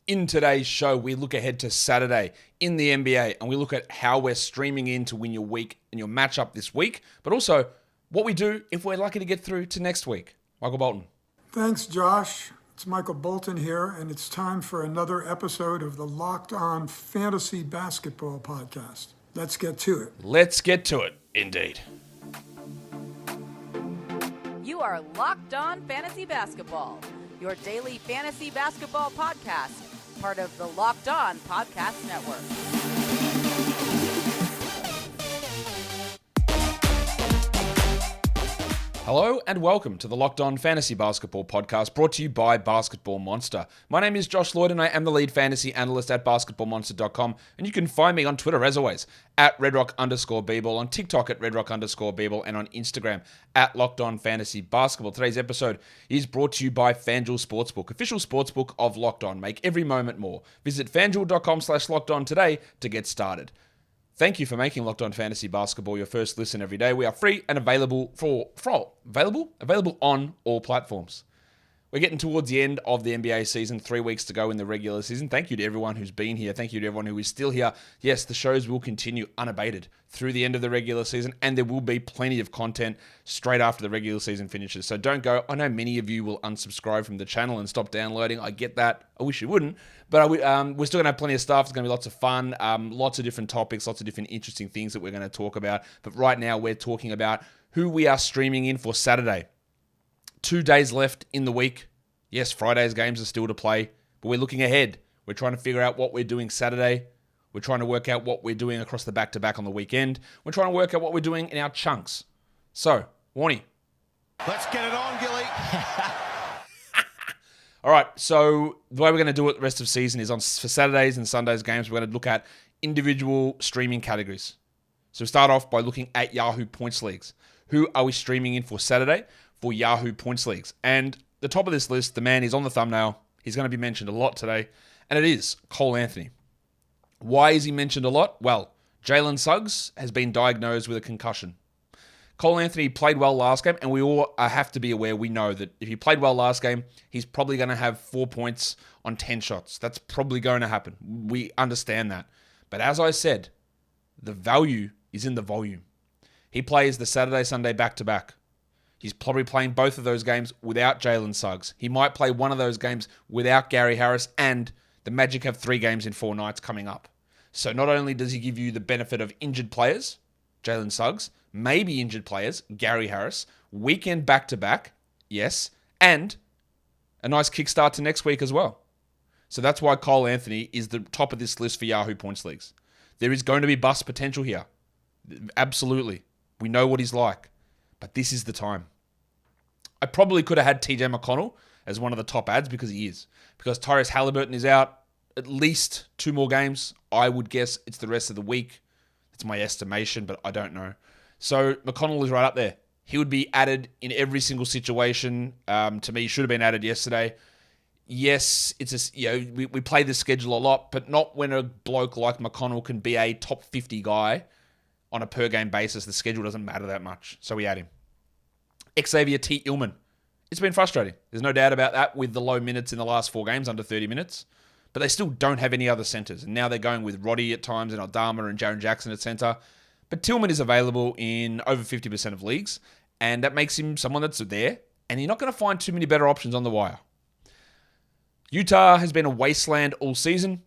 In today's show, we look ahead to Saturday in the NBA and we look at how we're streaming in to win your week and your matchup this week, but also what we do if we're lucky to get through to next week. Michael Bolton. Thanks, Josh. It's Michael Bolton here, and it's time for another episode of the Locked On Fantasy Basketball Podcast. Let's get to it. Let's get to it, indeed. You are Locked On Fantasy Basketball, your daily fantasy basketball podcast, part of the Locked On Podcast Network. Hello and welcome to the Locked On Fantasy Basketball Podcast, brought to you by Basketball Monster. My name is Josh Lloyd and I am the lead fantasy analyst at basketballmonster.com, and you can find me on Twitter as always at redrock_bball, on TikTok at redrock_bball, and on Instagram at Locked On Fantasy Basketball. Today's episode is brought to you by FanDuel Sportsbook, official sportsbook of Locked On. Make every moment more. Visit fanduel.com/lockedon today to get started. Thank you for making Locked On Fantasy Basketball your first listen every day. We are free and available available on all platforms. We're getting towards the end of the NBA season, 3 weeks to go in the regular season. Thank you to everyone who's been here. Thank you to everyone who is still here. Yes, the shows will continue unabated through the end of the regular season, and there will be plenty of content straight after the regular season finishes. So don't go. I know many of you will unsubscribe from the channel and stop downloading. I get that. I wish you wouldn't. But we're still going to have plenty of stuff. It's going to be lots of fun, lots of different topics, lots of different interesting things that we're going to talk about. But right now, we're talking about who we are streaming in for Saturday. 2 days left in the week. Yes, Friday's games are still to play, but we're looking ahead. We're trying to figure out what we're doing Saturday. We're trying to work out what we're doing across the back-to-back on the weekend. We're trying to work out what we're doing in our chunks. So, Warnie. Let's get it on, Gilly. All right, so the way we're going to do it the rest of season is for Saturdays and Sundays games, we're going to look at individual streaming categories. So we start off by looking at Yahoo Points Leagues. Who are we streaming in for Saturday for Yahoo Points Leagues? And the top of this list, the man is on the thumbnail. He's going to be mentioned a lot today, and it is Cole Anthony. Why is he mentioned a lot? Well, Jalen Suggs has been diagnosed with a concussion. Cole Anthony played well last game, and we all have to be aware, we know that if he played well last game, he's probably going to have 4 points on 10 shots. That's probably going to happen. We understand that. But as I said, the value is in the volume. He plays the Saturday-Sunday back-to-back. He's probably playing both of those games without Jalen Suggs. He might play one of those games without Gary Harris, and the Magic have 3 games in 4 nights coming up. So not only does he give you the benefit of injured players, Jalen Suggs, maybe injured players, Gary Harris, weekend back-to-back, yes, and a nice kickstart to next week as well. So that's why Cole Anthony is the top of this list for Yahoo Points Leagues. There is going to be bust potential here. Absolutely. We know what he's like. But this is the time. I probably could have had TJ McConnell as one of the top ads because he is. Because Tyrese Halliburton is out at least 2 more games. I would guess it's the rest of the week. It's my estimation, but I don't know. So McConnell is right up there. He would be added in every single situation. To me, he should have been added yesterday. Yes, we play this schedule a lot, but not when a bloke like McConnell can be a top 50 guy on a per-game basis. The schedule doesn't matter that much, so we add him. Xavier T. Illman. It's been frustrating. There's no doubt about that with the low minutes in the last 4 games, under 30 minutes. But they still don't have any other centers. And now they're going with Roddy at times and Aldama and Jaren Jackson at center. But Tillman is available in over 50% of leagues, and that makes him someone that's there, and you're not going to find too many better options on the wire. Utah has been a wasteland all season.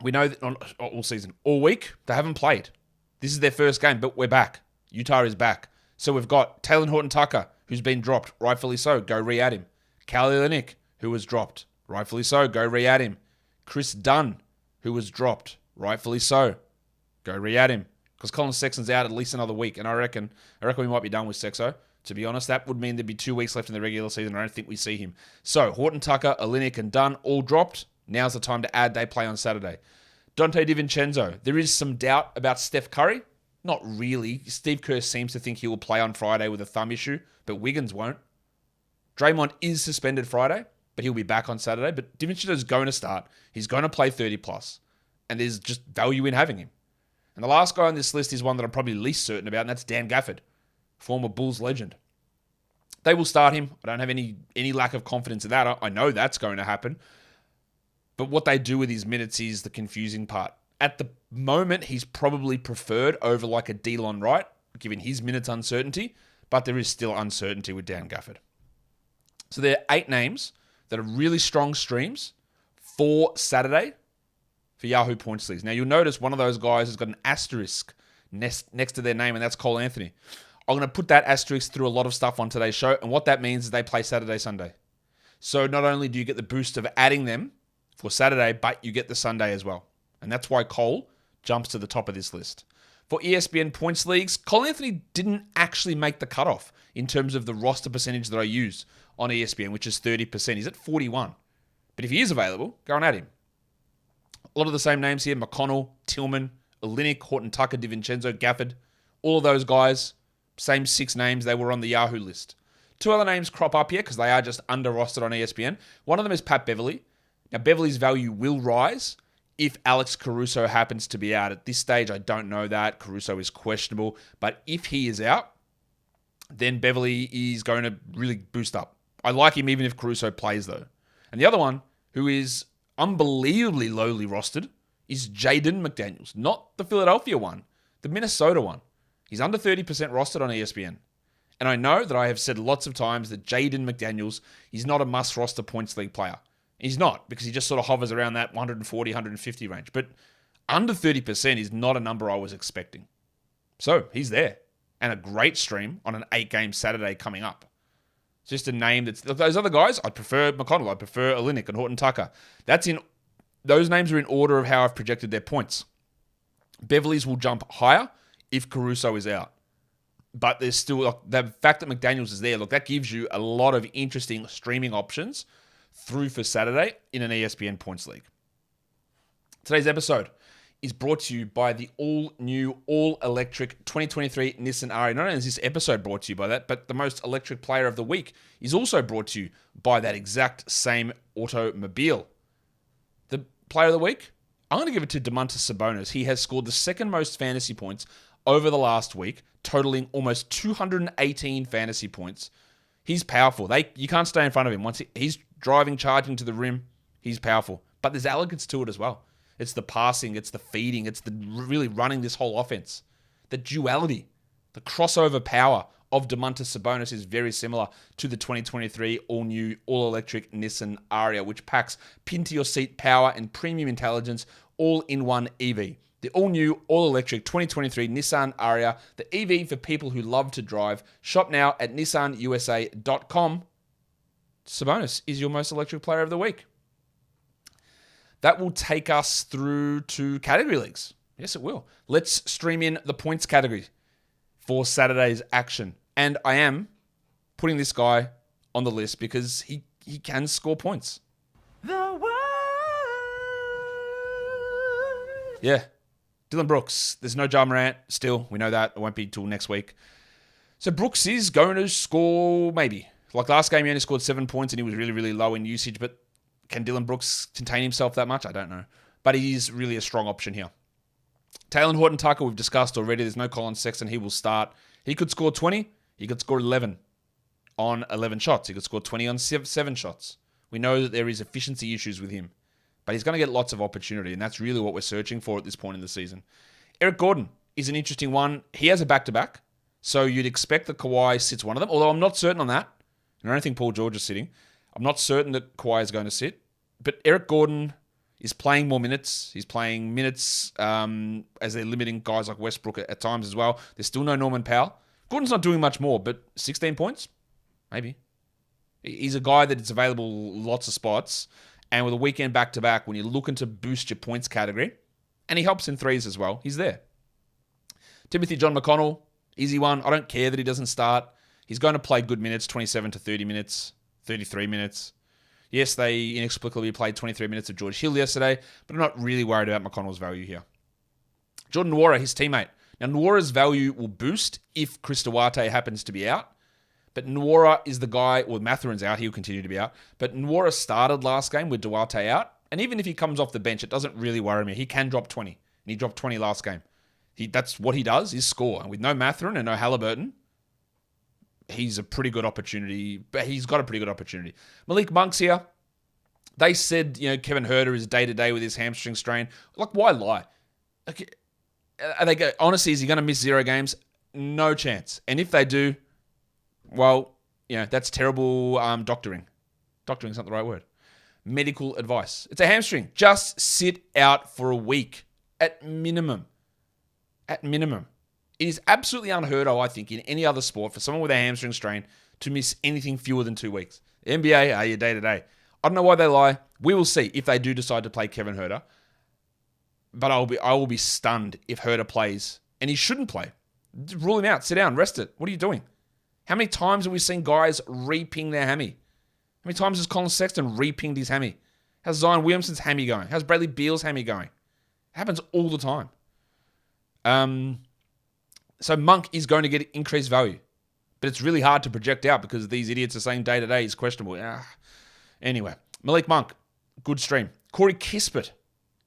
We know that all season, all week, they haven't played. This is their first game, but we're back. Utah is back. So we've got Talen Horton-Tucker, who's been dropped, rightfully so. Go re-add him. Kelly Olynyk, who was dropped, rightfully so. Go re-add him. Chris Dunn, who was dropped, rightfully so. Go re-add him. Because Colin Sexton's out at least another week, and I reckon we might be done with Sexo. To be honest, that would mean there'd be 2 weeks left in the regular season. I don't think we see him. So Horton-Tucker, Olynyk, and Dunn all dropped. Now's the time to add. They play on Saturday. Dante DiVincenzo. There is some doubt about Steph Curry. Not really. Steve Kerr seems to think he will play on Friday with a thumb issue, but Wiggins won't. Draymond is suspended Friday, but he'll be back on Saturday. But DiVincenzo's going to start. He's going to play 30 plus, and there's just value in having him. And the last guy on this list is one that I'm probably least certain about, and that's Dan Gafford, former Bulls legend. They will start him. I don't have any lack of confidence in that. I know that's going to happen. But what they do with his minutes is the confusing part. At the moment, he's probably preferred over like a Delon Wright, given his minutes uncertainty, but there is still uncertainty with Dan Gafford. So there are 8 names that are really strong streams for Saturday for Yahoo Points leagues. Now, you'll notice one of those guys has got an asterisk next to their name, and that's Cole Anthony. I'm going to put that asterisk through a lot of stuff on today's show, and what that means is they play Saturday, Sunday. So not only do you get the boost of adding them for Saturday, but you get the Sunday as well. And that's why Cole jumps to the top of this list. For ESPN Points leagues, Cole Anthony didn't actually make the cutoff in terms of the roster percentage that I use on ESPN, which is 30%. He's at 41. But if he is available, go and add him. A lot of the same names here: McConnell, Tillman, Olynyk, Horton-Tucker, DiVincenzo, Gafford. All of those guys, same 6 names, they were on the Yahoo list. 2 other names crop up here because they are just under-rostered on ESPN. One of them is Pat Beverley. Now, Beverley's value will rise if Alex Caruso happens to be out. At this stage, I don't know that. Caruso is questionable. But if he is out, then Beverley is going to really boost up. I like him even if Caruso plays, though. And the other one, who is unbelievably lowly rostered, is Jaden McDaniels. Not the Philadelphia one, the Minnesota one. He's under 30% rostered on ESPN. And I know that I have said lots of times that Jaden McDaniels is not a must-roster points league player. He's not, because he just sort of hovers around that 140, 150 range. But under 30% is not a number I was expecting. So he's there. And a great stream on an 8-game Saturday coming up. It's just a name that's... Those other guys, I'd prefer McConnell, I'd prefer Olynyk and Horton-Tucker. Those names are in order of how I've projected their points. Beverley's will jump higher if Caruso is out. But there's still... the fact that McDaniels is there, that gives you a lot of interesting streaming options through for Saturday in an ESPN Points League. Today's episode is brought to you by the all-new, all-electric 2023 Nissan Ariya. Not only is this episode brought to you by that, but the most electric player of the week is also brought to you by that exact same automobile. The player of the week? I'm going to give it to Domantas Sabonis. He has scored the second most fantasy points over the last week, totaling almost 218 fantasy points. He's powerful. You can't stay in front of him. Once he's driving, charging to the rim, he's powerful. But there's elegance to it as well. It's the passing, it's the feeding, it's the really running this whole offense. The duality, the crossover power of Domantas Sabonis is very similar to the 2023 all-new, all-electric Nissan Ariya, which packs pin-to-your-seat power and premium intelligence all in one EV. The all-new, all-electric 2023 Nissan Ariya, the EV for people who love to drive. Shop now at nissanusa.com. Sabonis is your most electric player of the week. That will take us through to category leagues. Yes, it will. Let's stream in the points category for Saturday's action. And I am putting this guy on the list because he can score points. Yeah. Dylan Brooks. There's no Ja Morant still. We know that. It won't be till next week. So Brooks is going to score maybe. Like last game, he only scored 7 points and he was really, really low in usage. But can Dylan Brooks contain himself that much? I don't know. But he is really a strong option here. Taylor Horton-Tucker, we've discussed already. There's no Colin Sexton. He will start. He could score 20. He could score 11 on 11 shots. He could score 20 on 7 shots. We know that there is efficiency issues with him. But he's going to get lots of opportunity, and that's really what we're searching for at this point in the season. Eric Gordon is an interesting one. He has a back-to-back, so you'd expect that Kawhi sits one of them, although I'm not certain on that. I don't think Paul George is sitting. I'm not certain that Kawhi is going to sit. But Eric Gordon is playing more minutes. He's playing minutes as they're limiting guys like Westbrook at times as well. There's still no Norman Powell. Gordon's not doing much more, but 16 points? Maybe. He's a guy that is available lots of spots. And with a weekend back-to-back, when you're looking to boost your points category, and he helps in threes as well, he's there. Timothy John McConnell, easy one. I don't care that he doesn't start. He's going to play good minutes, 27 to 30 minutes, 33 minutes. Yes, they inexplicably played 23 minutes of George Hill yesterday, but I'm not really worried about McConnell's value here. Jordan Nwora, his teammate. Now, Nwora's value will boost if Chris Duarte happens to be out. But Nwora is the guy, well, Matherin's out, he'll continue to be out. But Nwora started last game with Duarte out. And even if he comes off the bench, it doesn't really worry me. He can drop 20. And he dropped 20 last game. That's what he does, is score. And with no Matherin and no Halliburton, he's a pretty good opportunity. But he's got a pretty good opportunity. Malik Monk's here. They said, Kevin Huerter is day-to-day with his hamstring strain. Like, why lie? Like, honestly, is he going to miss 0 games? No chance. And if they do, well, that's terrible doctoring. Doctoring's not the right word. Medical advice. It's a hamstring. Just sit out for a week at minimum. At minimum. It is absolutely unheard of, I think, in any other sport for someone with a hamstring strain to miss anything fewer than 2 weeks. The NBA are your day-to-day. I don't know why they lie. We will see if they do decide to play Kevin Huerter. But I will be stunned if Huerter plays, and he shouldn't play. Rule him out. Sit down. Rest it. What are you doing? How many times have we seen guys re-ping their hammy? How many times has Colin Sexton re-pinged his hammy? How's Zion Williamson's hammy going? How's Bradley Beal's hammy going? It happens all the time. So Monk is going to get increased value. But it's really hard to project out because these idiots are saying day-to-day is questionable. Anyway, Malik Monk, good stream. Corey Kispert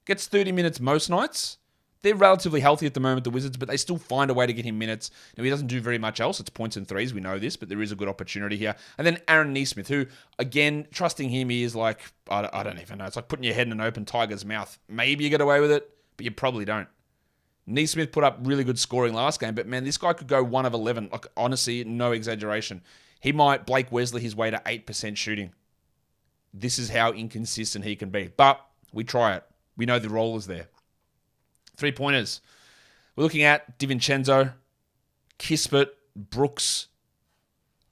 gets 30 minutes most nights. They're relatively healthy at the moment, the Wizards, but they still find a way to get him minutes. Now, he doesn't do very much else. It's points and threes. We know this, but there is a good opportunity here. And then Aaron Neesmith, who, again, trusting him is like, I don't even know. It's like putting your head in an open tiger's mouth. Maybe you get away with it, but you probably don't. Neesmith put up really good scoring last game, but man, this guy could go 1 of 11. Like, honestly, no exaggeration. He might Blake Wesley his way to 8% shooting. This is how inconsistent he can be. But we try it. We know the role is there. 3-pointers. We're looking at DiVincenzo, Kispert, Brooks,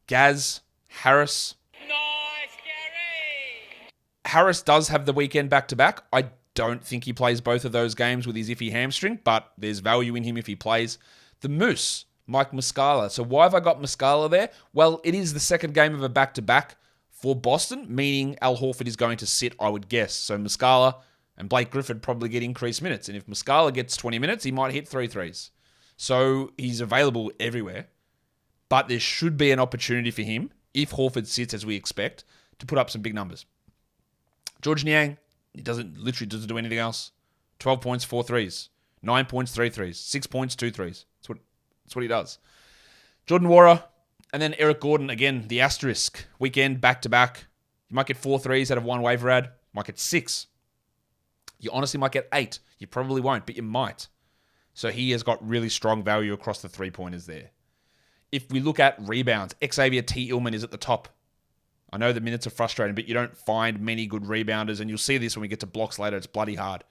Gaz, Harris. Nice, Gary! Harris does have the weekend back-to-back. I don't think he plays both of those games with his iffy hamstring, but there's value in him if he plays. The Moose, Mike Muscala. So why have I got Muscala there? Well, it is the second game of a back-to-back for Boston, meaning Al Horford is going to sit, I would guess. So Muscala and Blake Griffin probably get increased minutes. And if Muscala gets 20 minutes, he might hit 3 threes. So he's available everywhere. But there should be an opportunity for him, if Horford sits as we expect, to put up some big numbers. George Niang, he literally doesn't do anything else. 12 points, 4 threes. 9 points, 3 threes. 6 points, 2 threes. That's what he does. Jordan Nwora, and then Eric Gordon, again, the asterisk. Weekend, back-to-back. You might get 4 threes out of 1 waiver ad. Might get 6. You honestly might get 8. You probably won't, but you might. So he has got really strong value across the 3-pointers there. If we look at rebounds, Xavier T. Illman is at the top. I know the minutes are frustrating, but you don't find many good rebounders, and you'll see this when we get to blocks later. It's bloody hard.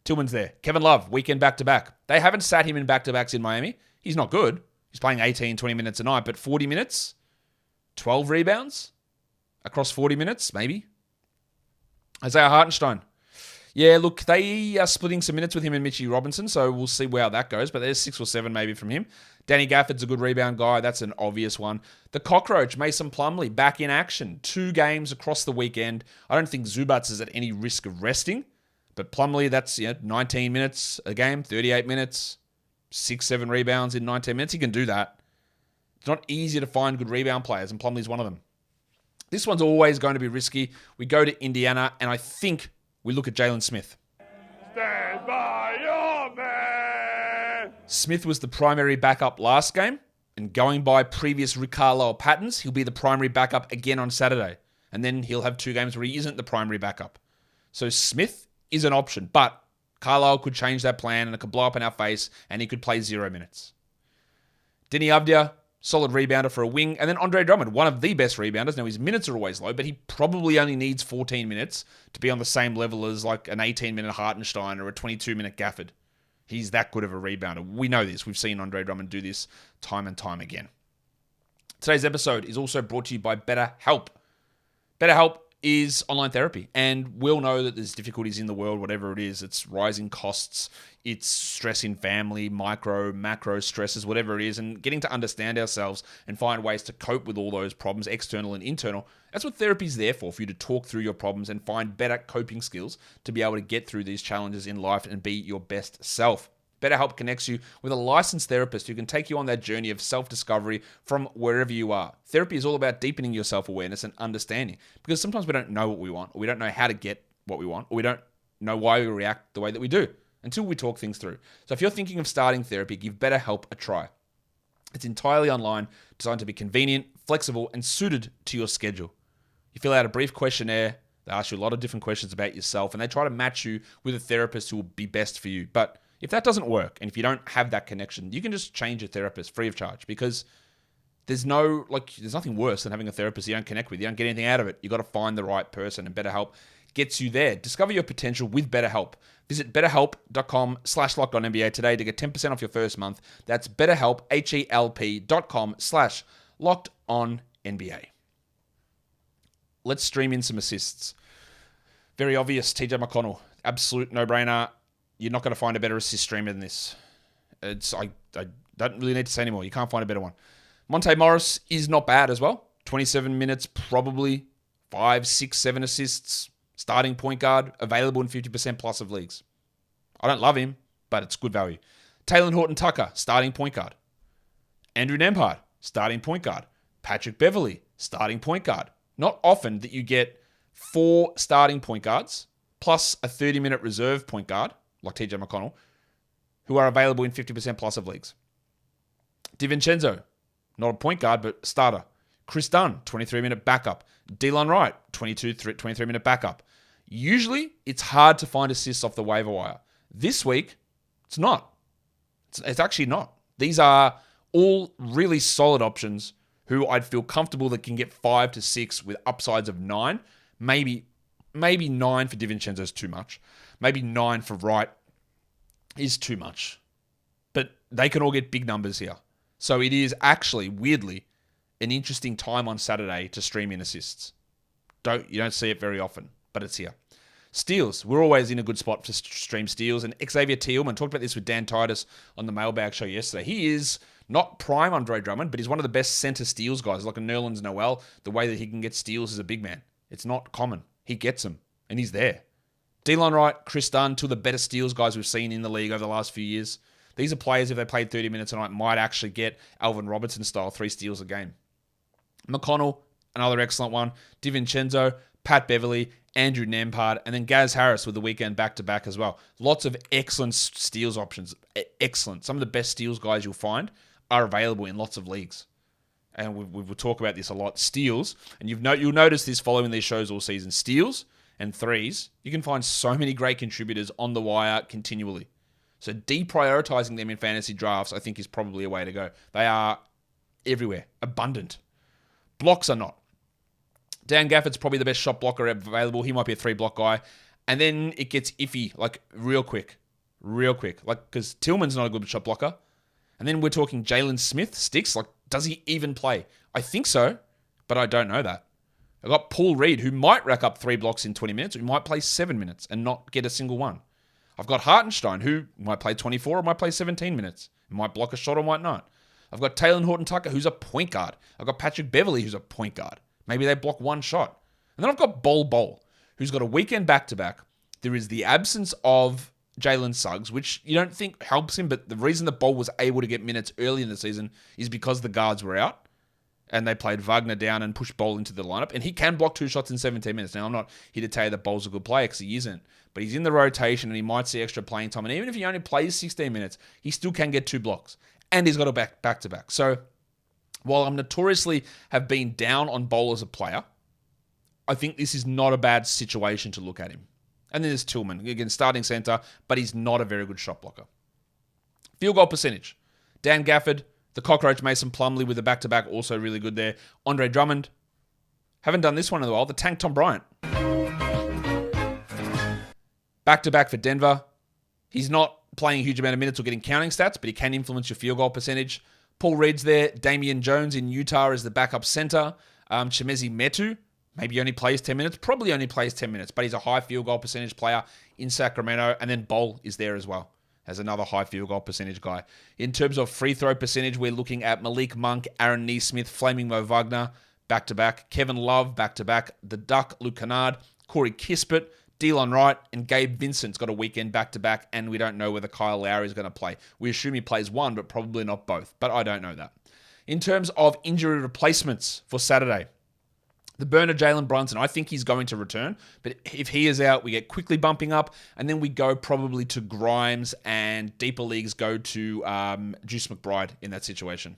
Tillman's there. Kevin Love, weekend back-to-back. They haven't sat him in back-to-backs in Miami. He's not good. He's playing 18, 20 minutes a night, but 40 minutes? 12 rebounds? Across 40 minutes, maybe? Isaiah Hartenstein. Yeah, look, they are splitting some minutes with him and Mitchie Robinson, so we'll see how that goes, but there's 6 or 7 maybe from him. Danny Gafford's a good rebound guy. That's an obvious one. The Cockroach, Mason Plumlee, back in action. 2 games across the weekend. I don't think Zubats is at any risk of resting, but Plumlee, that's 19 minutes a game, 38 minutes, 6, 7 rebounds in 19 minutes. He can do that. It's not easy to find good rebound players, and Plumlee's one of them. This one's always going to be risky. We go to Indiana, and I think we look at Jalen Smith. Stand by your man! Smith was the primary backup last game, and going by previous Rick Carlisle patterns, he'll be the primary backup again on Saturday. And then he'll have 2 games where he isn't the primary backup. So Smith is an option, but Carlisle could change that plan and it could blow up in our face, and he could play 0 minutes. Denny Avdia, solid rebounder for a wing. And then Andre Drummond, one of the best rebounders. Now, his minutes are always low, but he probably only needs 14 minutes to be on the same level as like an 18-minute Hartenstein or a 22-minute Gafford. He's that good of a rebounder. We know this. We've seen Andre Drummond do this time and time again. Today's episode is also brought to you by BetterHelp. BetterHelp is online therapy, and we'll know that there's difficulties in the world, whatever it is. It's rising costs, it's stress in family, micro, macro stresses, whatever it is, and getting to understand ourselves and find ways to cope with all those problems, external and internal. That's what therapy's there for you to talk through your problems and find better coping skills to be able to get through these challenges in life and be your best self. BetterHelp connects you with a licensed therapist who can take you on that journey of self-discovery from wherever you are. Therapy is all about deepening your self-awareness and understanding, because sometimes we don't know what we want, or we don't know how to get what we want, or we don't know why we react the way that we do until we talk things through. So if you're thinking of starting therapy, give BetterHelp a try. It's entirely online, designed to be convenient, flexible, and suited to your schedule. You fill out a brief questionnaire, They ask you a lot of different questions about yourself, and they try to match you with a therapist who will be best for you. But if that doesn't work, and if you don't have that connection, you can just change your therapist free of charge, because there's nothing worse than having a therapist you don't connect with. You don't get anything out of it. You got to find the right person, and BetterHelp gets you there. Discover your potential with BetterHelp. Visit betterhelp.com/LockedOnNBA today to get 10% off your first month. That's BetterHelp, HELP.com/LockedOnNBA. Let's stream in some assists. Very obvious, TJ McConnell. Absolute no-brainer. You're not going to find a better assist streamer than this. I don't really need to say anymore. You can't find a better one. Monte Morris is not bad as well. 27 minutes, probably 5, 6, 7 assists. Starting point guard, available in 50% plus of leagues. I don't love him, but it's good value. Taylor Horton-Tucker, starting point guard. Andrew Nembhard, starting point guard. Patrick Beverley, starting point guard. Not often that you get 4 starting point guards plus a 30-minute reserve point guard, like TJ McConnell, who are available in 50% plus of leagues. DiVincenzo, not a point guard, but starter. Chris Dunn, 23-minute backup. Delon Wright, 23-minute backup. Usually, it's hard to find assists off the waiver wire. This week, it's not. It's actually not. These are all really solid options who I'd feel comfortable that can get 5 to 6 with upsides of 9. Maybe 9 for DiVincenzo is too much. Maybe 9 for Wright is too much. But they can all get big numbers here. So it is actually, weirdly, an interesting time on Saturday to stream in assists. You don't see it very often, but it's here. Steals. We're always in a good spot to stream steals. And Xavier Tillman, talked about this with Dan Titus on the Mailbag show yesterday. He is not prime Andre Drummond, but he's one of the best center steals guys, like a Nerlens Noel. The way that he can get steals as a big man. It's not common. He gets them, and he's there. Delon Wright, Chris Dunn, two of the better steals guys we've seen in the league over the last few years. These are players, if they played 30 minutes tonight, might actually get Alvin Robertson style 3 steals a game. McConnell, another excellent one. DiVincenzo, Pat Beverley, Andrew Nembhard, and then Gaz Harris with the weekend back-to-back as well. Lots of excellent steals options. Excellent. Some of the best steals guys you'll find are available in lots of leagues. And we will talk about this a lot. Steals, and you'll notice this following these shows all season. Steals and threes, you can find so many great contributors on the wire continually. So deprioritizing them in fantasy drafts, I think, is probably a way to go. They are everywhere, abundant. Blocks are not. Dan Gafford's probably the best shot blocker available. He might be a 3-block guy. And then it gets iffy, like real quick. Like, because Tillman's not a good shot blocker. And then we're talking Jalen Smith sticks. Like, does he even play? I think so, but I don't know that. I've got Paul Reed, who might rack up 3 blocks in 20 minutes, or he might play 7 minutes and not get a single one. I've got Hartenstein, who might play 24 or might play 17 minutes. He might block a shot or might not. I've got Taylor Horton-Tucker, who's a point guard. I've got Patrick Beverley, who's a point guard. Maybe they block 1 shot. And then I've got Bol, who's got a weekend back-to-back. There is the absence of Jalen Suggs, which you don't think helps him, but the reason that Bol was able to get minutes early in the season is because the guards were out and they played Wagner down and pushed Bol into the lineup. And he can block 2 shots in 17 minutes. Now, I'm not here to tell you that Bol's a good player because he isn't, but he's in the rotation and he might see extra playing time. And even if he only plays 16 minutes, he still can get 2 blocks. And he's got a back-to-back. So while I'm notoriously have been down on Bol as a player, I think this is not a bad situation to look at him. And then there's Tillman, again, starting center, but he's not a very good shot blocker. Field goal percentage. Dan Gafford, the cockroach Mason Plumlee with the back-to-back, also really good there. Andre Drummond, haven't done this one in a while. The tank Tom Bryant. Back-to-back for Denver. He's not playing a huge amount of minutes or getting counting stats, but he can influence your field goal percentage. Paul Reed's there. Damian Jones in Utah as the backup center. Chemezi Metu, maybe only plays 10 minutes. Probably only plays 10 minutes, but he's a high field goal percentage player in Sacramento. And then Bol is there as well as another high field goal percentage guy. In terms of free throw percentage, we're looking at Malik Monk, Aaron Neesmith, Flaming Mo Wagner, back-to-back. Kevin Love, back-to-back. The Duck, Luke Kennard, Corey Kispert, Delon Wright, and Gabe Vincent's got a weekend back-to-back, and we don't know whether Kyle Lowry is going to play. We assume he plays one, but probably not both, but I don't know that. In terms of injury replacements for Saturday, the burner Jalen Brunson, I think he's going to return, but if he is out, we get quickly bumping up, and then we go probably to Grimes, and deeper leagues go to Juice McBride in that situation.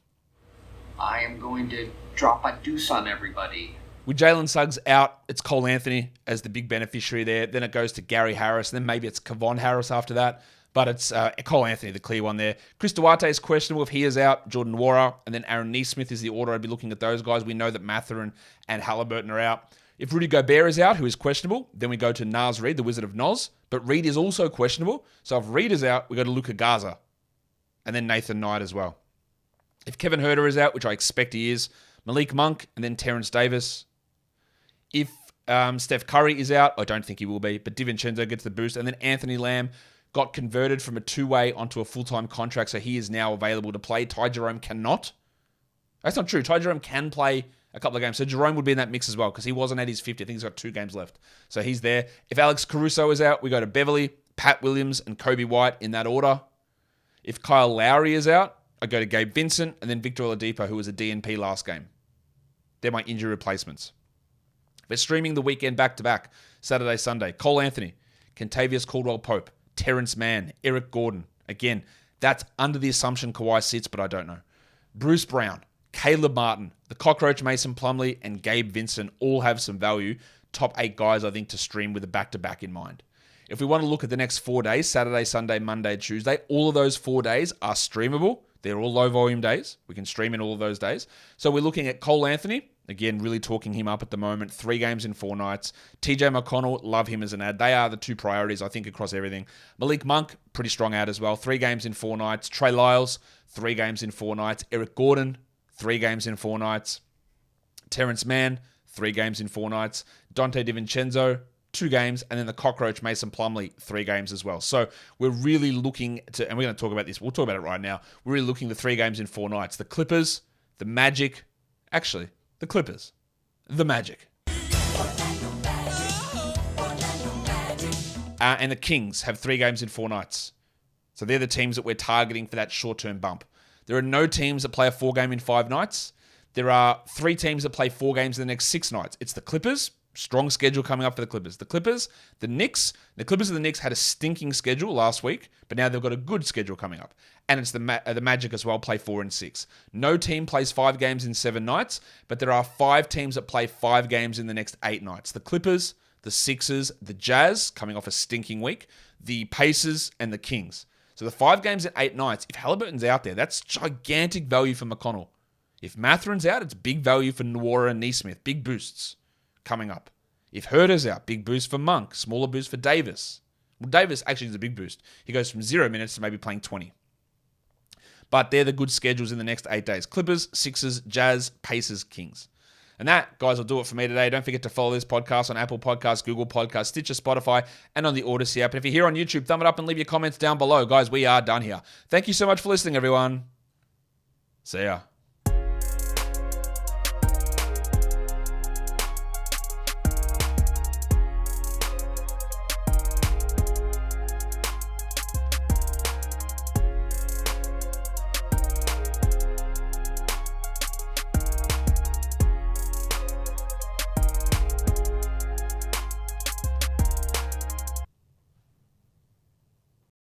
I am going to drop a deuce on everybody. With Jalen Suggs out, it's Cole Anthony as the big beneficiary there. Then it goes to Gary Harris. Then maybe it's Kevon Harris after that. But it's Cole Anthony, the clear one there. Chris Duarte is questionable if he is out. Jordan Nwora. And then Aaron Neesmith is the order I'd be looking at those guys. We know that Mathurin and Halliburton are out. If Rudy Gobert is out, who is questionable, then we go to Naz Reid, the Wizard of Noz. But Reid is also questionable. So if Reid is out, we go to Luka Garza. And then Nathan Knight as well. If Kevin Huerter is out, which I expect he is, Malik Monk and then Terrence Davis. If Steph Curry is out, I don't think he will be, but DiVincenzo gets the boost. And then Anthony Lamb got converted from a two-way onto a full-time contract, so he is now available to play. Ty Jerome cannot. That's not true. Ty Jerome can play a couple of games. So Jerome would be in that mix as well because he wasn't at his 50. I think he's got 2 games left. So he's there. If Alex Caruso is out, we go to Beverly, Pat Williams, and Kobe White in that order. If Kyle Lowry is out, I go to Gabe Vincent and then Victor Oladipo, who was a DNP last game. They're my injury replacements. We're streaming the weekend back-to-back, Saturday, Sunday. Cole Anthony, Kentavious Caldwell-Pope, Terrence Mann, Eric Gordon. Again, that's under the assumption Kawhi sits, but I don't know. Bruce Brown, Caleb Martin, the Cockroach Mason Plumlee, and Gabe Vincent all have some value. Top 8 guys, I think, to stream with a back-to-back in mind. If we want to look at the next 4 days, Saturday, Sunday, Monday, Tuesday, all of those 4 days are streamable. They're all low-volume days. We can stream in all of those days. So we're looking at Cole Anthony. Again, really talking him up at the moment. 3 games in 4 nights. TJ McConnell, love him as an ad. They are the 2 priorities, I think, across everything. Malik Monk, pretty strong ad as well. 3 games in 4 nights. Trey Lyles, 3 games in 4 nights. Eric Gordon, 3 games in 4 nights. Terrence Mann, 3 games in 4 nights. Dante DiVincenzo, 2 games. And then the Cockroach Mason Plumlee, 3 games as well. So we're really looking to, and we're going to talk about this. We'll talk about it right now. We're really looking at the 3 games in 4 nights. The Clippers, the Magic, the Clippers, the Magic, and the Kings have 3 games in 4 nights. So they're the teams that we're targeting for that short-term bump. There are no teams that play a 4 game in 5 nights. There are 3 teams that play 4 games in the next 6 nights. It's the Clippers. Strong schedule coming up for the Clippers. The Clippers, the Knicks. The Clippers and the Knicks had a stinking schedule last week, but now they've got a good schedule coming up. And it's the Magic as well, play 4 and 6. No team plays 5 games in 7 nights, but there are 5 teams that play 5 games in the next 8 nights. The Clippers, the Sixers, the Jazz, coming off a stinking week, the Pacers, and the Kings. So the 5 games in 8 nights, if Halliburton's out there, that's gigantic value for McConnell. If Mathurin's out, it's big value for Nwora and Neesmith. Big boosts coming up. If Huerter's out, big boost for Monk. Smaller boost for Davis. Well, Davis actually is a big boost. He goes from 0 minutes to maybe playing 20. But they're the good schedules in the next 8 days. Clippers, Sixers, Jazz, Pacers, Kings. And that, guys, will do it for me today. Don't forget to follow this podcast on Apple Podcasts, Google Podcasts, Stitcher, Spotify, and on the Odyssey app. And if you're here on YouTube, thumb it up and leave your comments down below. Guys, we are done here. Thank you so much for listening, everyone. See ya.